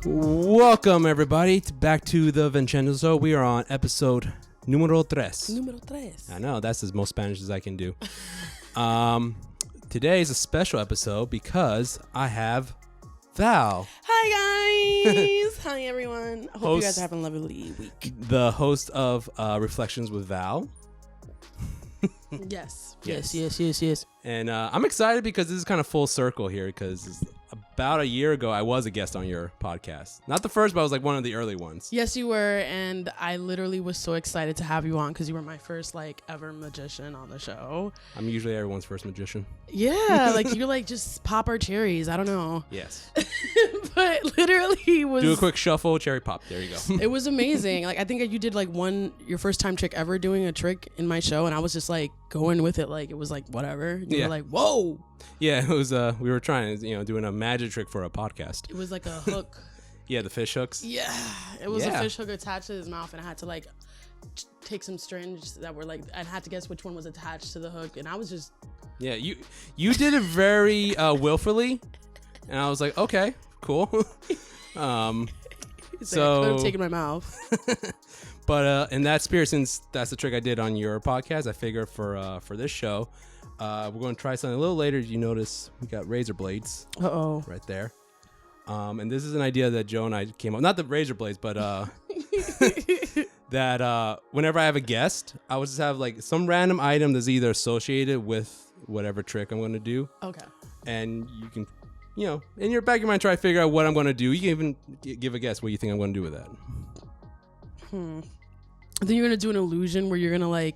Welcome, everybody, back to the Vinchenzo. We are on episode numero tres. Número tres. I know, that's as most Spanish as I can do. Today is a special episode because I have Val. Hi, guys. Hi, everyone. I hope you guys are having a lovely week. The host of Reflections with Val. Yes. And I'm excited because this is kind of full circle here because about a year ago, I was a guest on your podcast. Not the first, but I was like one of the early ones. Yes, you were. And I literally was so excited to have you on because you were my first ever magician on the show. I'm usually everyone's first magician. Yeah. You're just pop our cherries. I don't know. Yes. But literally was... Do a quick shuffle, cherry pop. There you go. It was amazing. I think you did your first time trick ever doing a trick in my show. And I was just going with it. It was whatever. You were like, whoa. Yeah, it was. We were trying, doing a magic trick for a podcast. It was like a hook. Yeah, the fish hooks. Yeah, it was a fish hook attached to his mouth, and I had to take some strings that were I had to guess which one was attached to the hook, and I was just. Yeah, you did it very willfully, and I was like, okay, cool. I could have taken my mouth. But in that spirit, since that's the trick I did on your podcast, I figured for this show. We're going to try something a little later. You notice we got razor blades. Uh-oh. Right there. And this is an idea that Joe and I came up. Not the razor blades, but that whenever I have a guest, I would just have some random item that's either associated with whatever trick I'm going to do. Okay. And you can, in your back of your mind, try to figure out what I'm going to do. You can even give a guess what you think I'm going to do with that. Then you're going to do an illusion where you're going to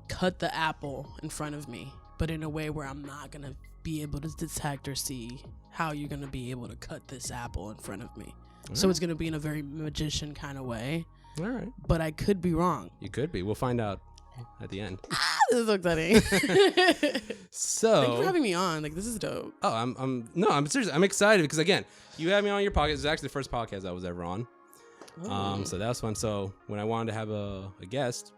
cut the apple in front of me, but in a way where I'm not going to be able to detect or see how you're going to be able to cut this apple in front of me. So it's going to be in a very magician kind of way. All right. But I could be wrong. You could be. We'll find out at the end. This is so exciting. So thank you for having me on. This is dope. Oh, I'm serious. I'm excited because again, you had me on your podcast. It's actually the first podcast I was ever on. Oh. So that was fun. So when I wanted to have a guest,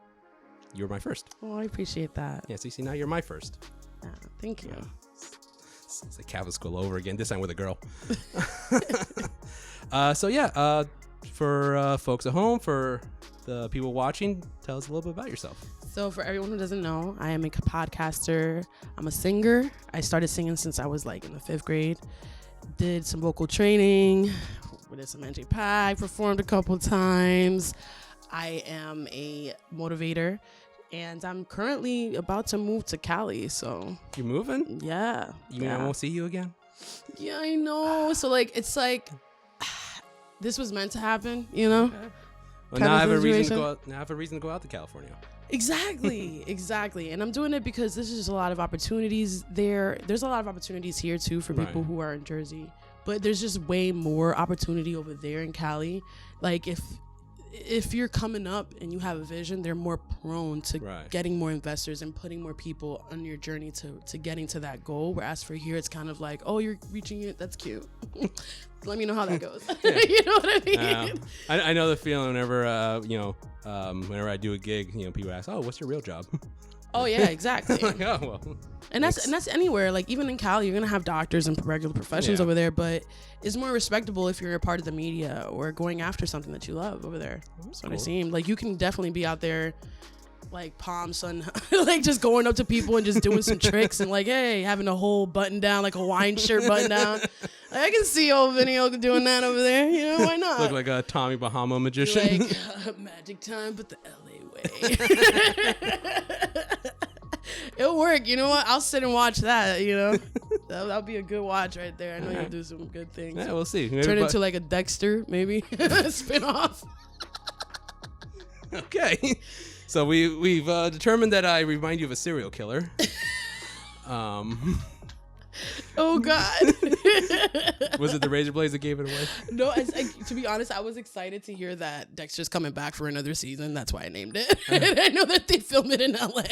you were my first. Oh, I appreciate that. Yeah, see, now you're my first. Yeah, thank you. It's like Catholic school over again, this time with a girl. For folks at home, for the people watching, tell us a little bit about yourself. So for everyone who doesn't know, I am a podcaster. I'm a singer. I started singing since I was in the 5th grade. Did some vocal training. We did some NJ Pie. Performed a couple times. I am a motivator. And I'm currently about to move to Cali, so... You moving? Yeah. You mean I won't see you again? Yeah, I know. So, this was meant to happen, Okay. Well, now I have a reason to go out to California. Exactly. And I'm doing it because there's just a lot of opportunities there. There's a lot of opportunities here, too, for people who are in Jersey. But there's just way more opportunity over there in Cali. If you're coming up and you have a vision, they're more prone to getting more investors and putting more people on your journey to getting to that goal. Whereas for here, it's kind of oh, you're reaching it. That's cute. Let me know how that goes. You know what I mean? I know the feeling whenever, whenever I do a gig, people ask, oh, what's your real job? Oh, yeah, exactly. Oh, well. And that's anywhere. Even in Cali, you're going to have doctors and regular professions over there, but it's more respectable if you're a part of the media or going after something that you love over there. That's what it seemed. You can definitely be out there Palm Sun, just going up to people and just doing some tricks and hey, having a whole button down, a Hawaiian shirt button down. I can see old Vinny doing that over there. Why not? Look like a Tommy Bahama magician. Magic time, but the LA way. It'll work. You know what? I'll sit and watch that. That'll be a good watch right there. I know you'll do some good things. Yeah, we'll see. Maybe turn into a Dexter, maybe spin off. Okay. So we've determined that I remind you of a serial killer. Oh God. Was it the razor blades that gave it away? No, to be honest, I was excited to hear that Dexter's coming back for another season. That's why I named it. And I know that they film it in LA.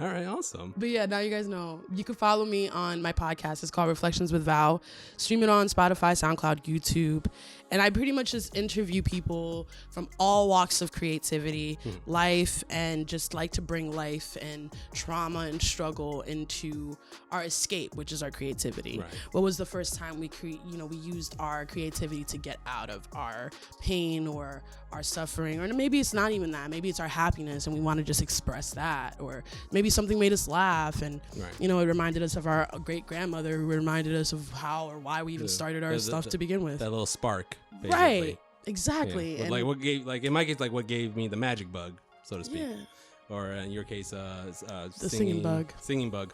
All right, awesome. But yeah, now you guys know. You can follow me on my podcast. It's called Reflections with Val. Stream it on Spotify, SoundCloud, YouTube. And I pretty much just interview people from all walks of creativity, life, and just like to bring life and trauma and struggle into our escape, which is our creativity. Right. What was the first time we we used our creativity to get out of our pain or our suffering, or maybe it's not even that. Maybe it's our happiness and we want to just express that, or maybe something made us laugh and it reminded us of our great grandmother who reminded us of how or why we even started our stuff to begin with. That little spark, basically. Right, exactly. Yeah. And what gave, in my case, what gave me the magic bug, so to speak. Yeah. Or in your case, the singing bug. Singing bug.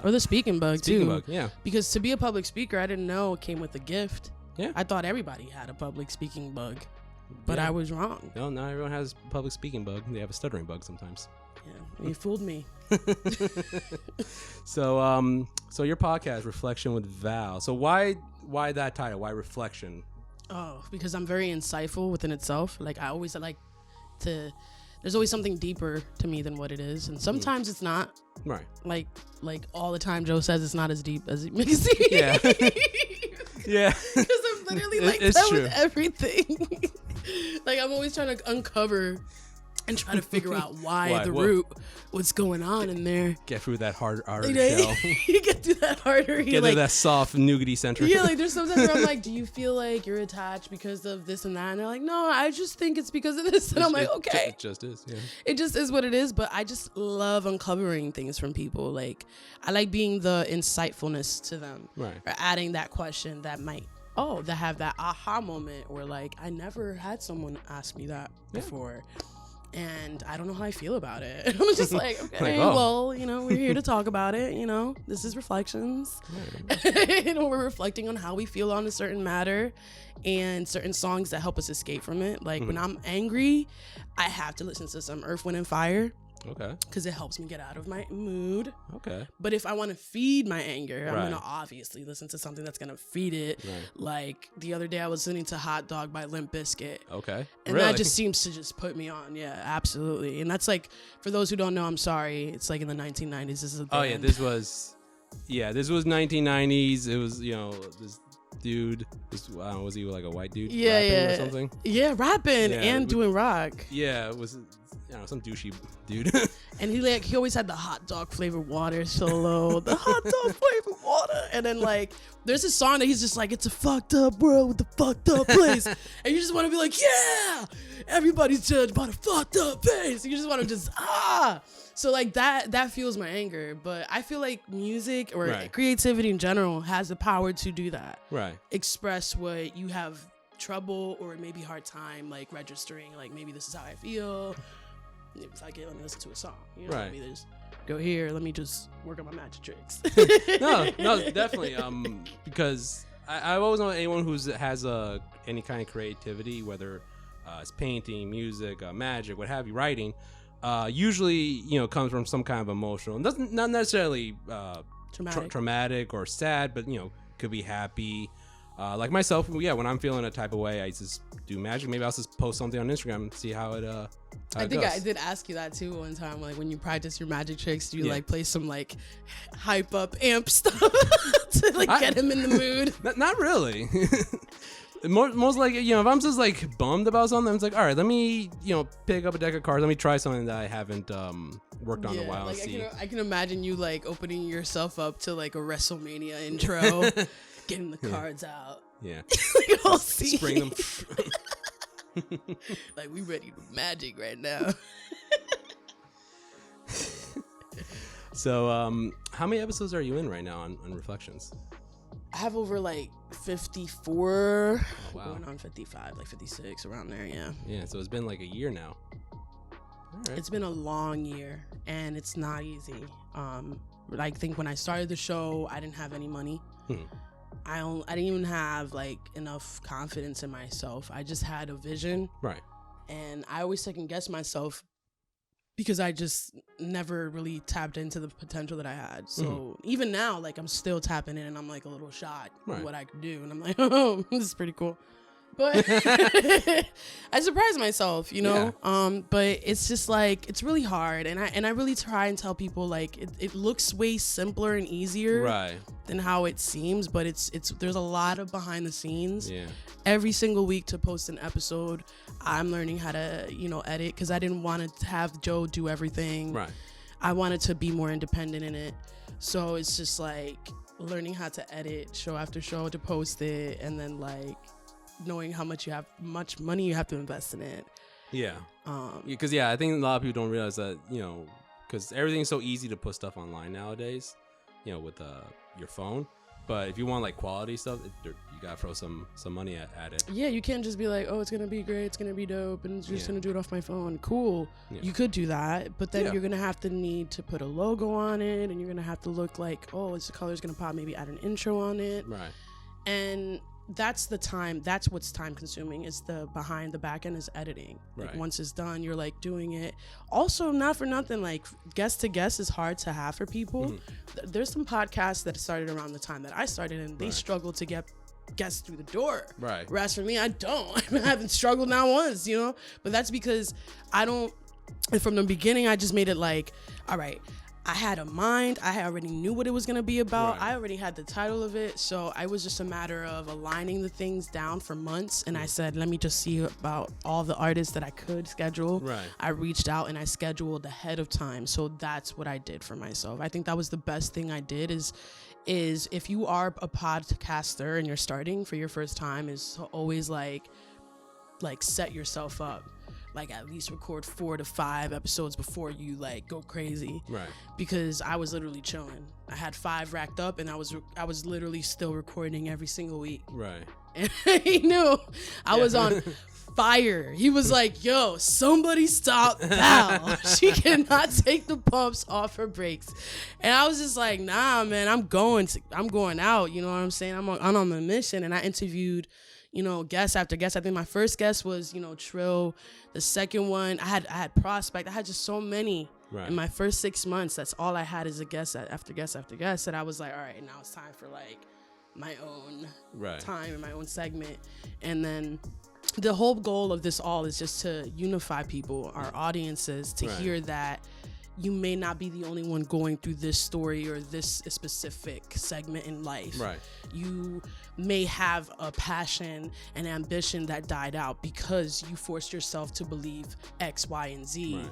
Or the speaking bug, speaking too. Bug, yeah. Because to be a public speaker, I didn't know it came with a gift. Yeah. I thought everybody had a public speaking bug, but Yeah. I was wrong. No, not everyone has a public speaking bug. They have a stuttering bug sometimes. Yeah, you fooled me. So your podcast, Reflection with Val. So why that title? Why Reflection? Oh, because I'm very insightful within itself. Like, I always like to... There's always something deeper to me than what it is. And sometimes it's not. Right. Like all the time Joe says it's not as deep as it makes it seem. Yeah. Yeah. Because I'm literally like it's that true. with everything. Like, I'm always trying to uncover and try to figure out why the root, what's going on in there. Get through that harder You shell. You get through that harder. Get through that soft nougaty center. Yeah, like there's sometimes where I'm like, do you feel like you're attached because of this and that? And they're like, no, I just think it's because of this. And I'm like, okay. It just is, yeah. It just is what it is, but I just love uncovering things from people. Like, I like being the insightfulness to them. Right. Or adding that question that might, that have that aha moment, or like, I never had someone ask me that before. And I don't know how I feel about it. I'm just like, okay, well, we're here to talk about it. This is Reflections. We're reflecting on how we feel on a certain matter and certain songs that help us escape from it. Like when I'm angry, I have to listen to some Earth, Wind, and Fire. Okay. Because it helps me get out of my mood. Okay. But if I want to feed my anger, I'm going to obviously listen to something that's going to feed it. Right. Like the other day I was listening to Hot Dog by Limp Bizkit. Okay. And that just seems to just put me on. Yeah, absolutely. And that's like, for those who don't know, I'm sorry. It's like in the 1990s. This is a band. Oh, yeah. This was 1990s. It was, this dude, was he like a white dude rapping or something? Yeah, rapping and doing rock. Yeah, it was some douchey dude. And he always had the hot dog flavored water solo, the hot dog flavored water. And then like there's a song that he's just like, it's a fucked up world with a fucked up place. And you just want to be like, yeah, everybody's judged by the fucked up face. You just want to just So like that fuels my anger. But I feel like music or creativity in general has the power to do that. Right. Express what you have trouble or maybe hard time like registering. Like, maybe this is how I feel. If I get, let me listen to a song. Let me just go here. Let me just work on my magic tricks. no, definitely. Because I've always known anyone who has any kind of creativity, whether it's painting, music, magic, what have you, writing. Usually, comes from some kind of emotional. Not necessarily traumatic or sad, but could be happy. Like myself, when I'm feeling a type of way, I just do magic. Maybe I'll just post something on Instagram and see how it goes. I did ask you that too one time. Like, when you practice your magic tricks, do you like play some like hype up amp stuff to like get him in the mood? Not really. Most like, if I'm just like bummed about something, it's like, all right, let me pick up a deck of cards. Let me try something that I haven't worked on in a while. Like, and see. I can imagine you like opening yourself up to like a WrestleMania intro, getting the cards out. Yeah. Like, all spring them. Like, we ready to magic right now. So, how many episodes are you in right now on Reflections? I have over like 54. Oh, wow. Going on 55, like 56, around there. Yeah. Yeah. So it's been like a year now. All right. It's been a long year, and it's not easy. I think when I started the show, I didn't have any money. I didn't even have like enough confidence in myself. I just had a vision. Right. And I always second guess myself because I just never really tapped into the potential that I had. So even now, like, I'm still tapping in and I'm like a little shot at what I could do. And I'm like, oh, this is pretty cool. But I surprised myself, you know. Yeah. But it's just like it's really hard, and I really try and tell people like it looks way simpler and easier than how it seems, but it's there's a lot of behind the scenes. Yeah. Every single week to post an episode, I'm learning how to edit because I didn't want to have Joe do everything. Right. I wanted to be more independent in it, so it's just like learning how to edit show after show to post it, and then like knowing how much money you have to invest in it. Yeah. Because I think a lot of people don't realize that, because everything's so easy to put stuff online nowadays, with your phone. But if you want like quality stuff, you gotta throw some money at it. Yeah, you can't just be like, oh, it's gonna be great, it's gonna be dope, and it's just gonna do it off my phone. Cool. Yeah. You could do that, but then you're gonna have to need to put a logo on it, and you're gonna have to look like, oh, the color's gonna pop. Maybe add an intro on it. Right. And that's the time. That's what's time consuming. Is the back end is editing. Like once it's done, you're like doing it. Also, not for nothing, like guest to guest is hard to have for people. Mm-hmm. There's some podcasts that started around the time that I started, and they struggle to get guests through the door. Right. Whereas for me, I don't. I haven't struggled not once, But that's because I don't. And from the beginning, I just made it like, all right, I had a mind. I already knew what it was going to be about. I already had the title of it. So I was just a matter of aligning the things down for months. And I said, let me just see about all the artists that I could schedule. Right. I reached out and I scheduled ahead of time. So that's what I did for myself. I think that was the best thing I did is if you are a podcaster and you're starting for your first time, is to always like set yourself up. Like at least record 4 to 5 episodes before you like go crazy. Right. Because I was literally chilling. I had 5 racked up, and I was literally still recording every single week. Right. And he knew I was on fire. He was like, "Yo, somebody stop Val. She cannot take the pumps off her brakes." And I was just like, "Nah, man, I'm going out." You know what I'm saying? I'm on the mission, and I interviewed guest after guest. I think my first guest was, Trill. The second one, I had Prospect. I had just so many in my first 6 months. That's all I had is a guest after guest after guest. And I was like, all right, now it's time for like my own time and my own segment. And then the whole goal of this all is just to unify people, our audiences, to hear that you may not be the only one going through this story or this specific segment in life. Right. You may have a passion and ambition that died out because you forced yourself to believe X, Y, and Z. Right.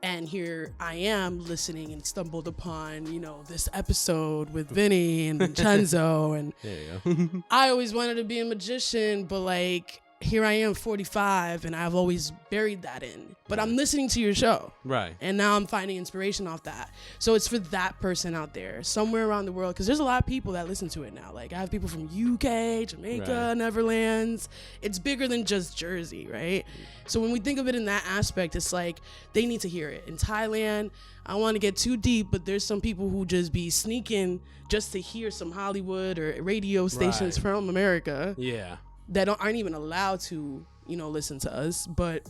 And here I am listening and stumbled upon, this episode with Vinny and Vinchenzo. And there you go. I always wanted to be a magician, but like, here I am 45 and I've always buried that in, but I'm listening to your show. Right. And now I'm finding inspiration off that. So it's for that person out there somewhere around the world. Cause there's a lot of people that listen to it now. Like I have people from UK, Jamaica, Netherlands. It's bigger than just Jersey. Right. So when we think of it in that aspect, it's like, they need to hear it. In Thailand, I don't want to get too deep, but there's some people who just be sneaking just to hear some Hollywood or radio stations from America. Yeah. That aren't even allowed to, listen to us. But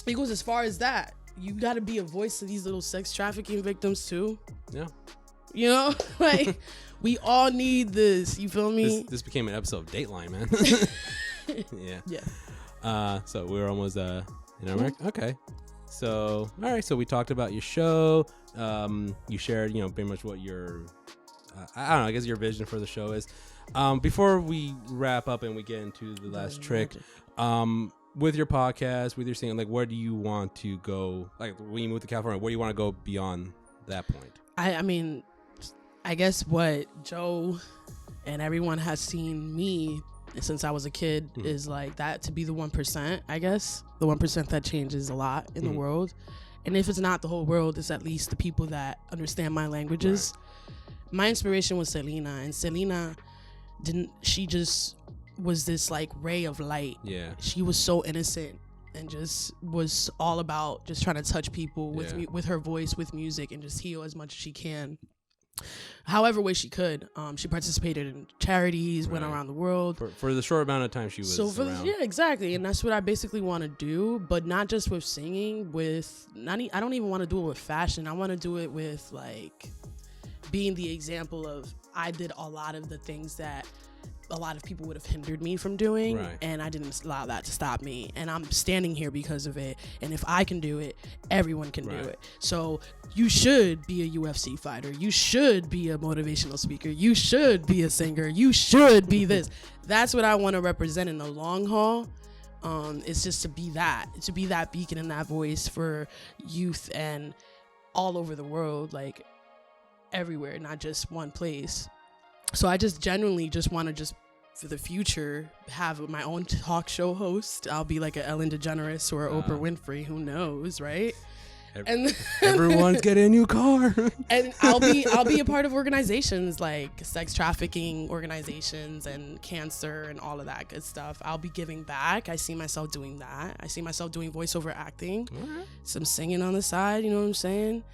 it goes as far as that. You got to be a voice to these little sex trafficking victims too. Yeah. Like we all need this. You feel me? This became an episode of Dateline, man. Yeah. Yeah. So we're almost in our mark. Okay. So all right. So we talked about your show. You shared, pretty much what your I don't know. I guess your vision for the show is. Before we wrap up and we get into the last trick, with your podcast, with your singing, like where do you want to go? Like when you move to California, where do you want to go beyond that point? I mean, I guess what Joe and everyone has seen me since I was a kid is like that to be the 1%, I guess. The 1% that changes a lot in the world. And if it's not the whole world, it's at least the people that understand my languages. Right. My inspiration was Selena, and Selena she just was this like ray of light. Yeah. She was so innocent and just was all about just trying to touch people with her voice, with music, and just heal as much as she can. However way she could. She participated in charities, went around the world. For the short amount of time she was around. Yeah, exactly. And that's what I basically want to do, but not just with singing, I don't even want to do it with fashion. I want to do it with like being the example of I did a lot of the things that a lot of people would have hindered me from doing, Right. and I didn't allow that to stop me. And I'm standing here because of it. And if I can do it, everyone can do it. So you should be a UFC fighter. You should be a motivational speaker. You should be a singer. You should be this. That's what I want to represent in the long haul. It's just to be that beacon and that voice for youth and all over the world, like everywhere, not just one place. So I just genuinely just want to just for the future have my own talk show host. I'll be like an Ellen DeGeneres or Oprah Winfrey, who knows, right? And everyone's getting a new car. And I'll be a part of organizations like sex trafficking organizations and cancer and all of that good stuff. I'll be giving back. I see myself doing that. I see myself doing voiceover acting, some singing on the side, you know what I'm saying?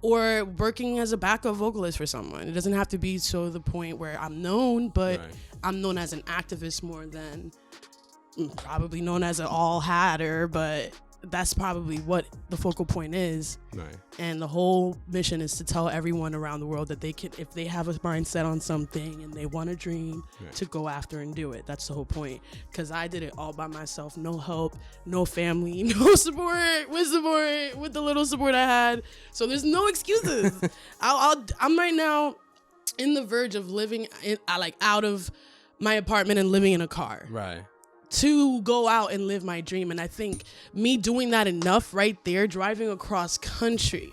Or working as a backup vocalist for someone. It doesn't have to be to the point where I'm known, but I'm known as an activist more than probably known as an all-hatter, but that's probably what the focal point is. Right. And the whole mission is to tell everyone around the world that they can, if they have a mindset on something and they want a dream, to go after and do it. That's the whole point. Because I did it all by myself. No help, no family, no support, with the little support I had. So there's no excuses. I'm right now in the verge of living out of my apartment and living in a car. Right. To go out and live my dream. And I think me doing that enough right there, driving across country,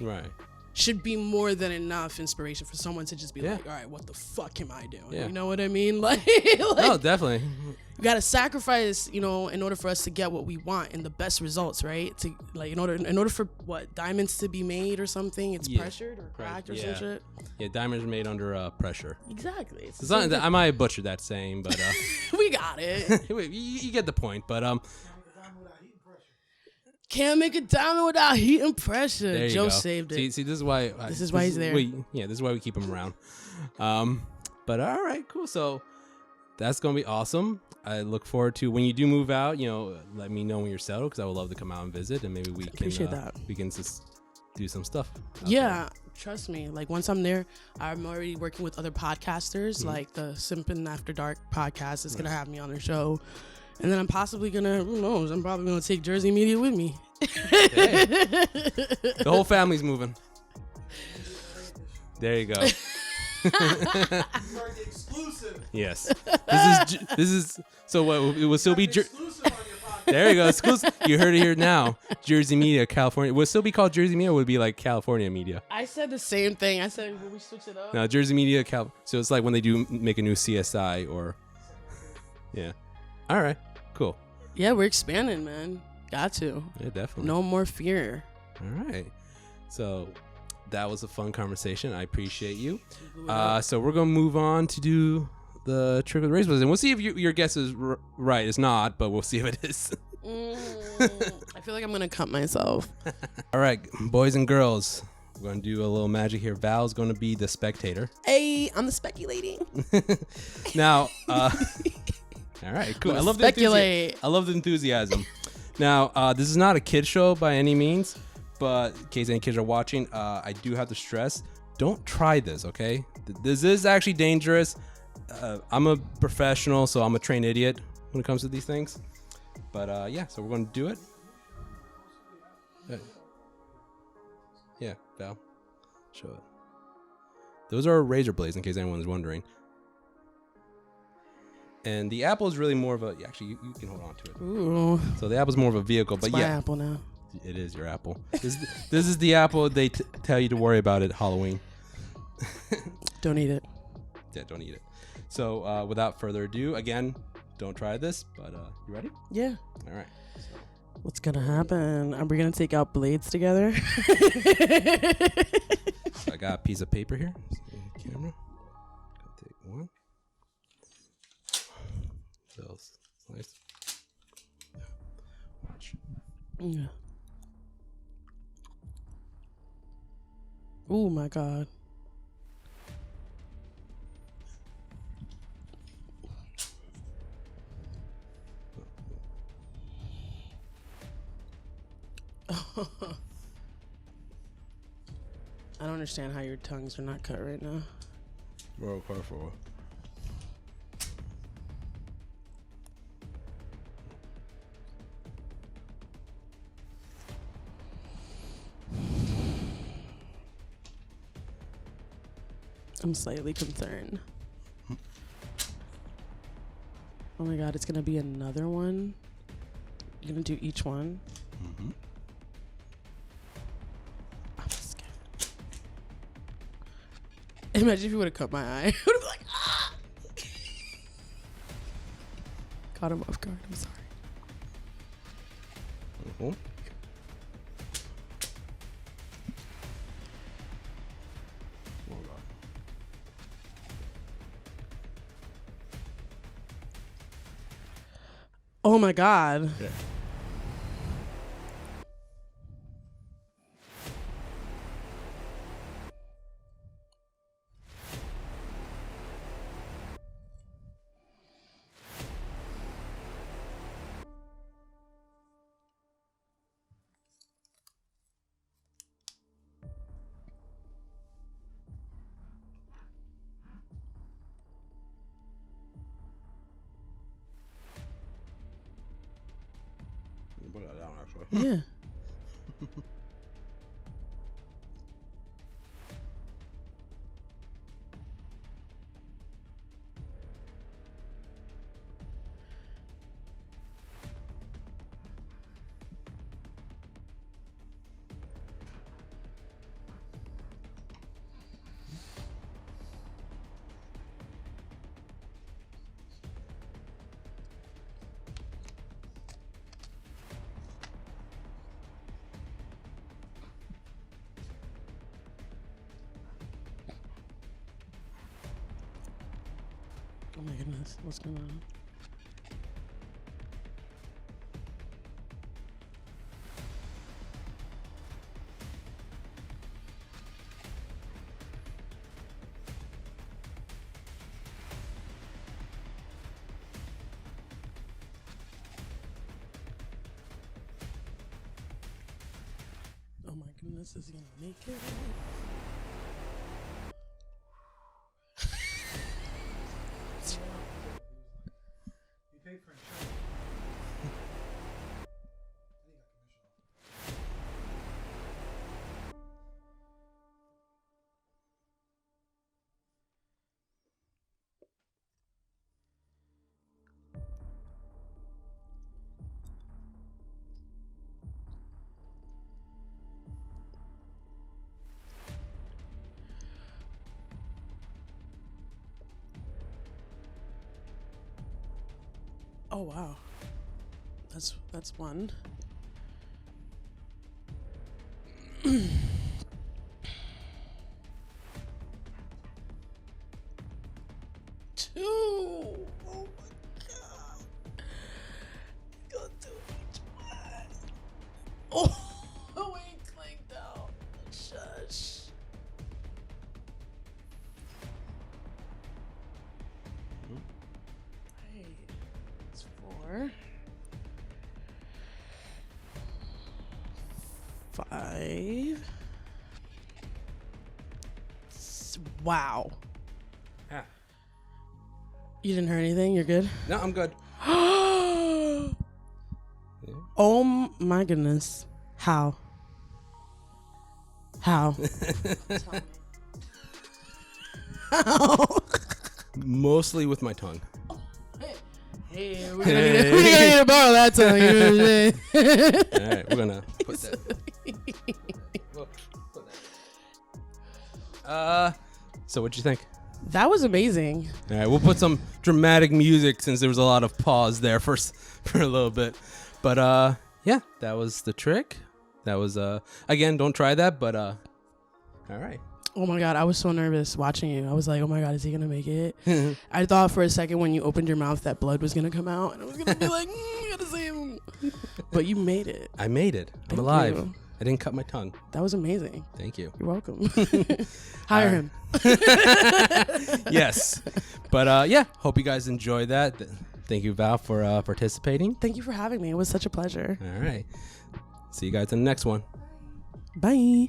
should be more than enough inspiration for someone to just be like, all right, what the fuck am I doing? You know what I mean? Like no, definitely. You gotta sacrifice, you know, in order for us to get what we want and the best results, right? To like in order for what diamonds to be made or something, it's pressured or cracked or some shit. Yeah, diamonds are made under pressure. Exactly. It's not, I might butcher that saying, but we got it. you get the point. But can't make a diamond without heat and pressure. There you Joe go. saved it. See, this is why. This is why he's there. This is why we keep him around. But all right, cool. So that's gonna be awesome. I look forward to when you do move out. You know, let me know when you're settled because I would love to come out and visit, and maybe we can appreciate that. We can just do some stuff. Yeah, trust me. Like once I'm there, I'm already working with other podcasters. Like the Simpin' After Dark podcast is gonna have me on their show. And then I'm possibly gonna, who knows, I'm probably gonna take Jersey Media with me. Hey. The whole family's moving. There you go. Exclusive. Yes. This is so what it will still be exclusive on your podcast. There you go. Exclusive. You heard it here now. Jersey Media, California. Would it still be called Jersey Media or would it be like California Media? I said the same thing. I said, will we switch it up? No, Jersey Media, so it's like when they do make a new CSI or yeah. All right. Cool. Yeah, we're expanding, man. Got to. Yeah, definitely. No more fear. All right. So that was a fun conversation. I appreciate you. So we're going to move on to do the trick of the race. And we'll see if your guess is right. It's not, but we'll see if it is. I feel like I'm going to cut myself. All right, boys and girls. We're going to do a little magic here. Val's going to be the spectator. Hey, I'm the speculating. Now, all right, cool. I love the enthusiasm. Now, this is not a kid show by any means, but in case any kids are watching, I do have to stress, don't try this, okay? This is actually dangerous. I'm a professional, so I'm a trained idiot when it comes to these things. But yeah, so we're going to do it. Yeah, Val, show it. Those are razor blades, in case anyone's wondering. And the apple is really more of a... Actually, you can hold on to it. Ooh. So the apple's more of a vehicle. It's but my yeah, apple now. It is your apple. This is the apple they tell you to worry about at Halloween. Don't eat it. Yeah, don't eat it. So without further ado, again, don't try this. But you ready? Yeah. All right. What's going to happen? Are we going to take out blades together? So I got a piece of paper here. Camera. Take one. Nice. Watch. Yeah. Oh my God. I don't understand how your tongues are not cut right now. Roll call for. I'm slightly concerned. Oh my god, it's gonna be another one. You're gonna do each one. Mm-hmm. I'm scared. Imagine if you would have cut my eye. I would have been like, ah! Caught him off guard. I'm sorry. Mm-hmm. Oh my god. Yeah. Put that down, actually. Yeah. Oh my goodness, what's going on? Oh my goodness, is he gonna make it? You paid for insurance. I think I commission Oh wow. That's one. Two. Oh my god. Go do each one. Oh, wait, clicked out. Shush. Wait, it's 4. 5. Wow. Yeah. You didn't hurt anything? You're good? No, I'm good. Oh my goodness. How? How? How? Mostly with my tongue. Hey, we're gonna need to borrow that tongue. You know what I'm saying? All right, we're gonna put that. So what'd you think? That was amazing. All right, we'll put some dramatic music since there was a lot of pause there for a little bit. But yeah, that was the trick. That was again, don't try that, but all right. Oh my god, I was so nervous watching you. I was like, oh my god, is he gonna make it? I thought for a second when you opened your mouth that blood was gonna come out, and I was gonna be like, I gotta save him. But you made it. I made it. I'm Thank alive. you. I didn't cut my tongue. That was amazing. Thank you. You're welcome. Hire him. Yes. But yeah, hope you guys enjoyed that. Thank you, Val, for participating. Thank you for having me. It was such a pleasure. All right. See you guys in the next one. Bye.